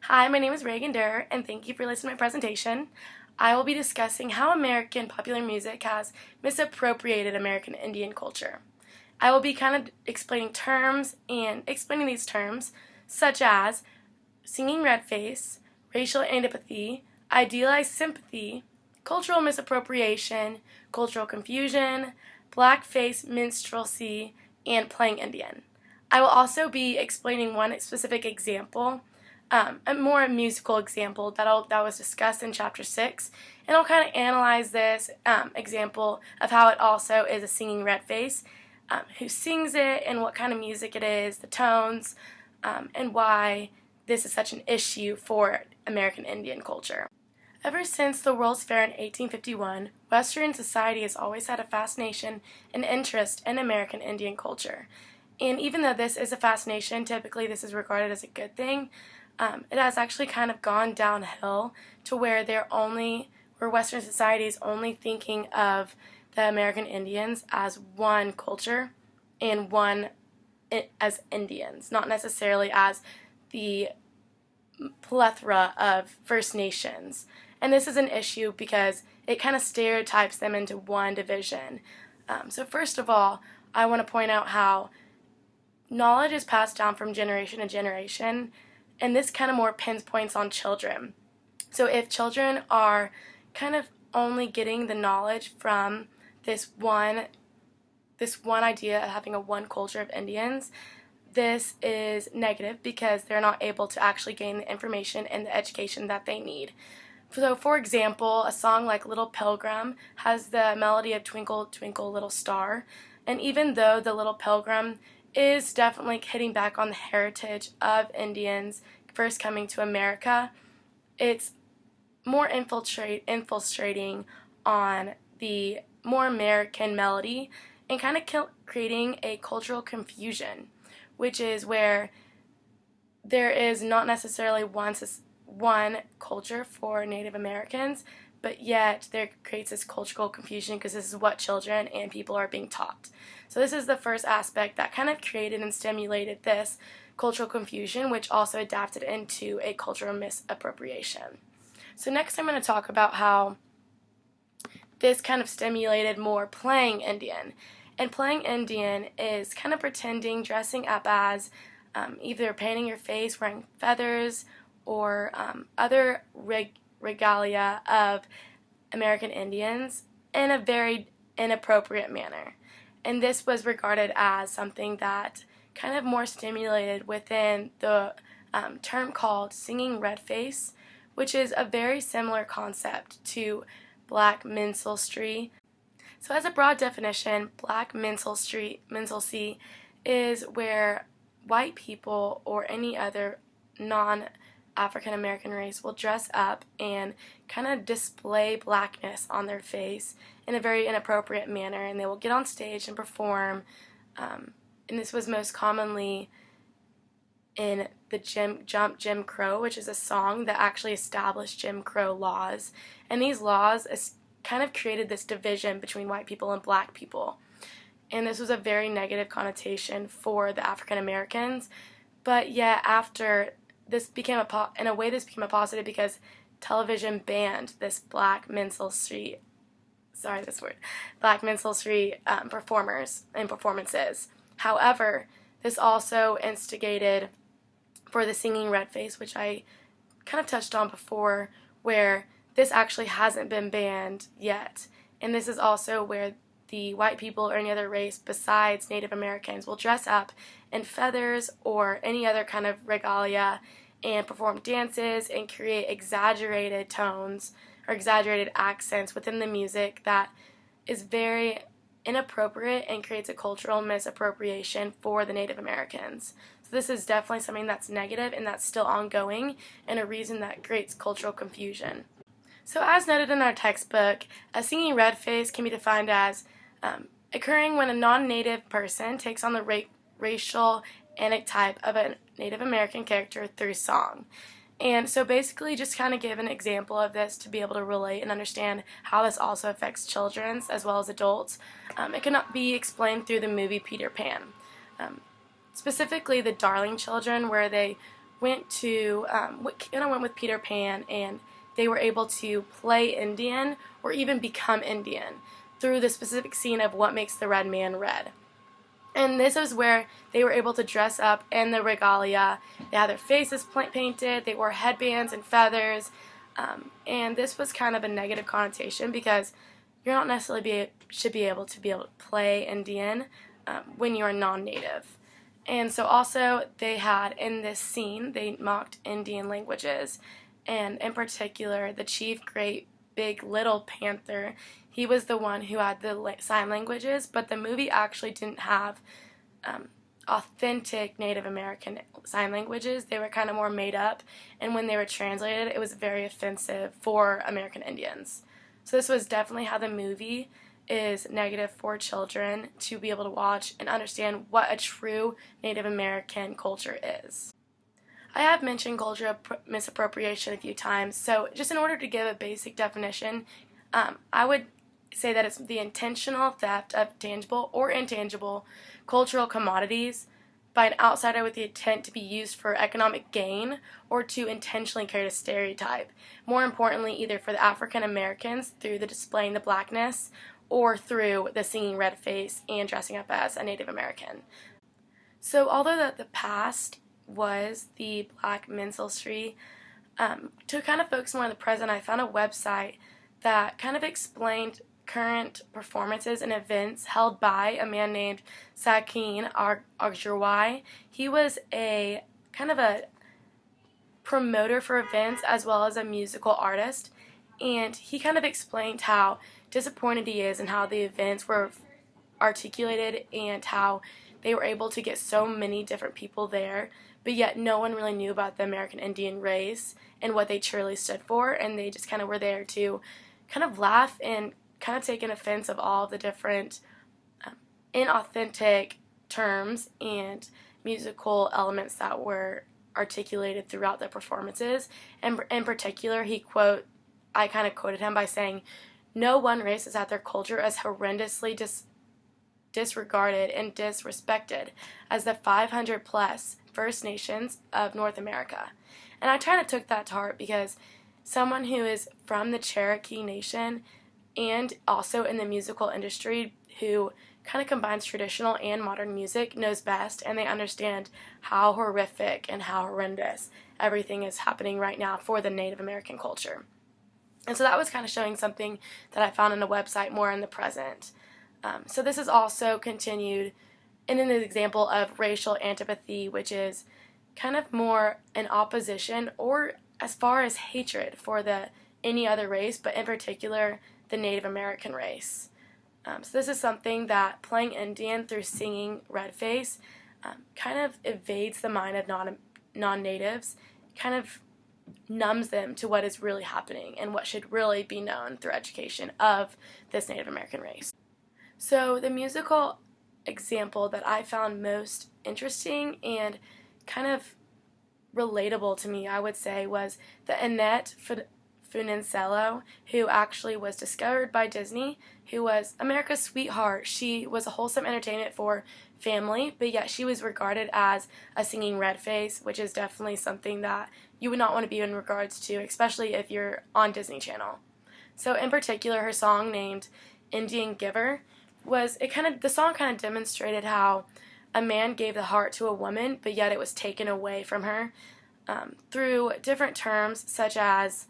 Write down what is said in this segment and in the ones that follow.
Hi, my name is Reagan Durr, and thank you for listening to my presentation. I will be discussing how American popular music has misappropriated American Indian culture. I will be kind of explaining terms and explaining these terms, such as singing red face, racial antipathy, idealized sympathy, cultural misappropriation, cultural confusion, blackface minstrelsy, and playing Indian. I will also be explaining one specific example, a more musical example that was discussed in Chapter 6, and I'll kind of analyze this example of how it also is a singing red face, who sings it and what kind of music it is, the tones, and why this is such an issue for American Indian culture. Ever since the World's Fair in 1851, Western society has always had a fascination and interest in American Indian culture. And even though this is a fascination, typically this is regarded as a good thing, it has actually kind of gone downhill to where Western society is only thinking of the American Indians as one culture and as Indians, not necessarily as the plethora of First Nations. And this is an issue because it kind of stereotypes them into one division. So first of all, I want to point out how knowledge is passed down from generation to generation, and this kind of more pinpoints on children. So if children are kind of only getting the knowledge from this one idea of having a one culture of Indians, this is negative because they're not able to actually gain the information and the education that they need. So for example, a song like Little Pilgrim has the melody of Twinkle, Twinkle, Little Star, and even though the Little Pilgrim is definitely hitting back on the heritage of Indians first coming to America, it's more infiltrating on the more American melody and kind of creating a cultural confusion, which is where there is not necessarily one culture for Native Americans, but yet there creates this cultural confusion because this is what children and people are being taught. So this is the first aspect that kind of created and stimulated this cultural confusion, which also adapted into a cultural misappropriation. So next I'm going to talk about how this kind of stimulated more playing Indian. And playing Indian is kind of pretending, dressing up as either painting your face, wearing feathers, or other regalia of American Indians in a very inappropriate manner. And this was regarded as something that kind of more stimulated within the term called singing red face, which is a very similar concept to black minstrelsy. So as a broad definition, black minstrelsy is where white people or any other non-African American race will dress up and kind of display blackness on their face in a very inappropriate manner, and they will get on stage and perform, and this was most commonly in the Jim Crow, which is a song that actually established Jim Crow laws, and these laws kind of created this division between white people and black people, and this was a very negative connotation for the African Americans. But yet after this became this became a positive because television banned this black minstrelsy performers and performances. However, this also instigated for the singing red face, which I kind of touched on before, where this actually hasn't been banned yet. And this is also where the white people or any other race besides Native Americans will dress up in feathers or any other kind of regalia and perform dances and create exaggerated tones or exaggerated accents within the music that is very inappropriate and creates a cultural misappropriation for the Native Americans. So this is definitely something that's negative and that's still ongoing and a reason that creates cultural confusion. So as noted in our textbook, a singing red face can be defined as occurring when a non-Native person takes on the racial antitype of a Native American character through song. And so basically just kind of give an example of this to be able to relate and understand how this also affects children as well as adults. It cannot be explained through the movie Peter Pan. Specifically the Darling children, where they went with Peter Pan, and they were able to play Indian or even become Indian through the specific scene of what makes the red man red. And this was where they were able to dress up in the regalia. They had their faces painted, they wore headbands and feathers, and this was kind of a negative connotation because you're not necessarily should be able to play Indian when you're non-native. And so also they had in this scene, they mocked Indian languages, and in particular the chief great big little panther. He was the one who had the sign languages, but the movie actually didn't have authentic Native American sign languages. They were kind of more made up, and when they were translated, it was very offensive for American Indians. So this was definitely how the movie is negative for children to be able to watch and understand what a true Native American culture is. I have mentioned cultural misappropriation a few times, so just in order to give a basic definition, I would say that it's the intentional theft of tangible or intangible cultural commodities by an outsider with the intent to be used for economic gain or to intentionally create a stereotype. More importantly, either for the African Americans through the displaying the blackness or through the singing red face and dressing up as a Native American. So although the past was the black minstrelsy, to kind of focus more on the present, I found a website that kind of explained current performances and events held by a man named Sakin Arjurwai. He was a kind of a promoter for events as well as a musical artist, and he kind of explained how disappointed he is and how the events were articulated and how they were able to get so many different people there, but yet no one really knew about the American Indian race and what they truly stood for, and they just kind of were there to kind of laugh and kind of take an offense of all the different inauthentic terms and musical elements that were articulated throughout the performances. And in particular, I kind of quoted him by saying, "No one race has had their culture as horrendously disregarded and disrespected as the 500 plus First Nations of North America." And I kind of took that to heart because someone who is from the Cherokee Nation and also in the musical industry who kind of combines traditional and modern music knows best, and they understand how horrific and how horrendous everything is happening right now for the Native American culture. And so that was kind of showing something that I found on a website more in the present. So this is also continued in an example of racial antipathy, which is kind of more an opposition or as far as hatred for any other race, but in particular the Native American race. So this is something that playing Indian through singing Redface kind of evades the mind of non-natives, kind of numbs them to what is really happening and what should really be known through education of this Native American race. So the musical example that I found most interesting and kind of relatable to me, I would say, was the Annette Funicello, who actually was discovered by Disney, who was America's sweetheart. She was a wholesome entertainment for family, but yet she was regarded as a singing red face, which is definitely something that you would not want to be in regards to, especially if you're on Disney Channel. So in particular, her song named Indian Giver the song kind of demonstrated how a man gave the heart to a woman, but yet it was taken away from her through different terms such as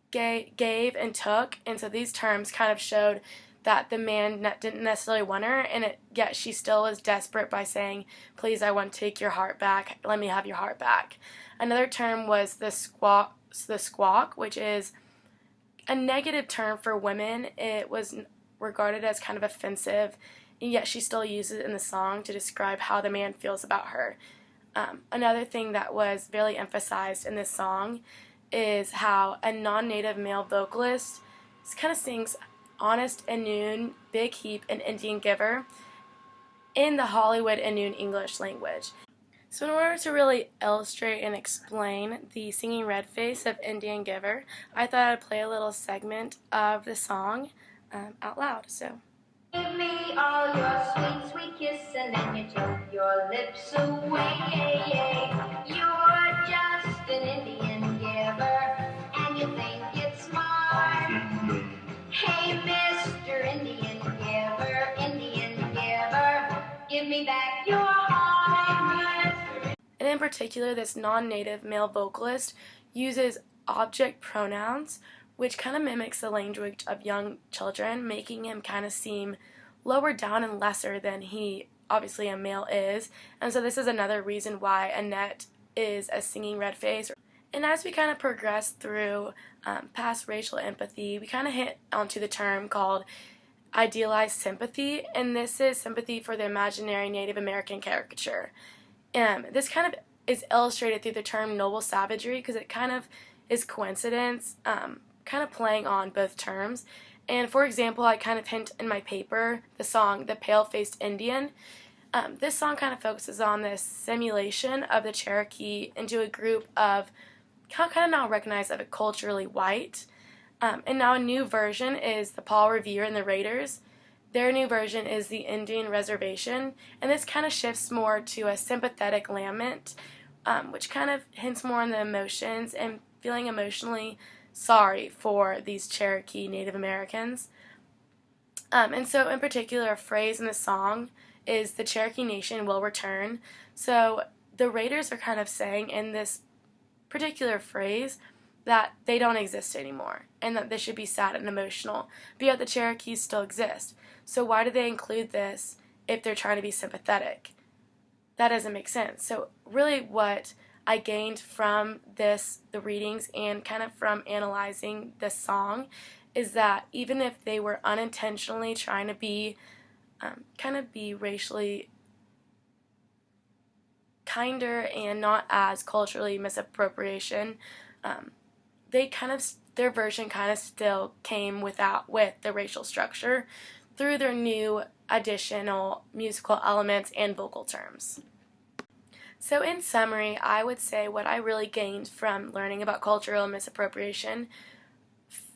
gave and took, and so these terms kind of showed that the man didn't necessarily want her, and yet she still was desperate by saying, "Please, I want to take your heart back. Let me have your heart back." Another term was the squawk, which is a negative term for women. It was regarded as kind of offensive, and yet she still uses it in the song to describe how the man feels about her. Another thing that was really emphasized in this song is how a non-native male vocalist kind of sings Honest Innu, Big Heap, and Indian Giver in the Hollywood Innu English language. So in order to really illustrate and explain the singing red face of Indian Giver, I thought I'd play a little segment of the song out loud. So Give me all your sweet, sweet kiss, and then you took your lips away. You're just an Indian giver, and you think it's smart. Hey, Mr. Indian giver, give me back your heart. And in particular, this non-native male vocalist uses object pronouns, which kind of mimics the language of young children, making him kind of seem lower down and lesser than he obviously a male is. And so this is another reason why Annette is a singing red face. And as we kind of progress through past racial empathy, we kind of hit onto the term called idealized sympathy, and this is sympathy for the imaginary Native American caricature. This kind of is illustrated through the term noble savagery because it kind of is coincidence, kind of playing on both terms. And for example, I kind of hint in my paper the song The Pale-Faced Indian. This song kind of focuses on this simulation of the Cherokee into a group of kind of now recognized as culturally white. And now a new version is the Paul Revere and the Raiders. Their new version is the Indian Reservation, and this kind of shifts more to a sympathetic lament, which kind of hints more on the emotions and feeling emotionally sorry for these Cherokee Native Americans. And so in particular, a phrase in the song is the Cherokee Nation will return. So the Raiders are kind of saying in this particular phrase that they don't exist anymore and that this should be sad and emotional, but yet the Cherokees still exist. So why do they include this if they're trying to be sympathetic? That doesn't make sense. So really what I gained from the readings and kind of from analyzing this song is that even if they were unintentionally trying to be kind of be racially kinder and not as culturally misappropriation, their version kind of still came with the racial structure through their new additional musical elements and vocal terms. So in summary, I would say what I really gained from learning about cultural misappropriation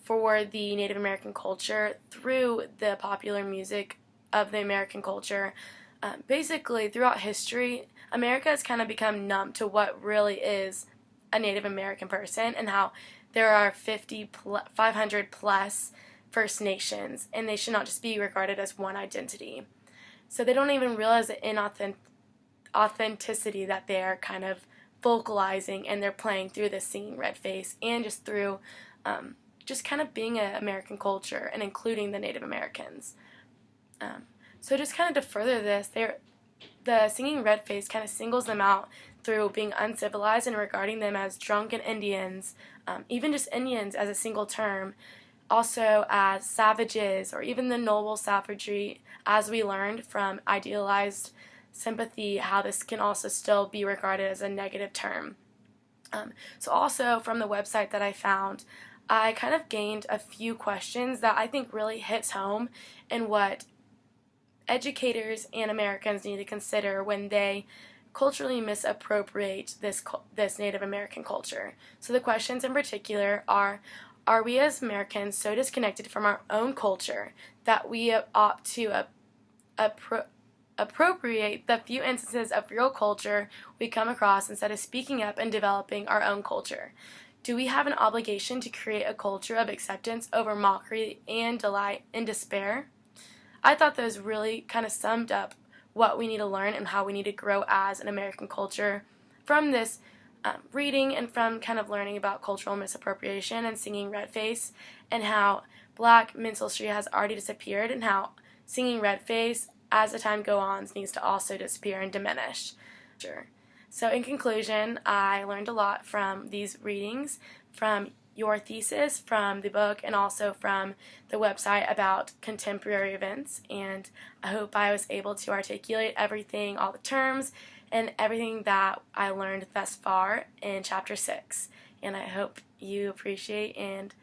for the Native American culture through the popular music of the American culture, basically throughout history, America has kind of become numb to what really is a Native American person and how there are 500 plus First Nations, and they should not just be regarded as one identity. So they don't even realize the inauthenticity that they're kind of vocalizing, and they're playing through this singing red face and just through just kind of being an American culture and including the Native Americans. So just kind of to further this, the singing red face kind of singles them out through being uncivilized and regarding them as drunken Indians, even just Indians as a single term, also as savages, or even the noble savagery, as we learned from idealized sympathy, how this can also still be regarded as a negative term. So also from the website that I found, I kind of gained a few questions that I think really hits home and what educators and Americans need to consider when they culturally misappropriate this Native American culture. So the questions in particular are we as Americans so disconnected from our own culture that we opt to appropriate the few instances of real culture we come across instead of speaking up and developing our own culture? Do we have an obligation to create a culture of acceptance over mockery and delight and despair? I thought those really kind of summed up what we need to learn and how we need to grow as an American culture from this reading and from kind of learning about cultural misappropriation and singing red face, and how black minstrelsy has already disappeared, and how singing red face as the time goes on needs to also disappear and diminish. So in conclusion, I learned a lot from these readings, from your thesis, from the book, and also from the website about contemporary events, and I hope I was able to articulate everything, all the terms, and everything that I learned thus far in Chapter 6. And I hope you appreciate and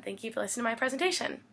thank you for listening to my presentation.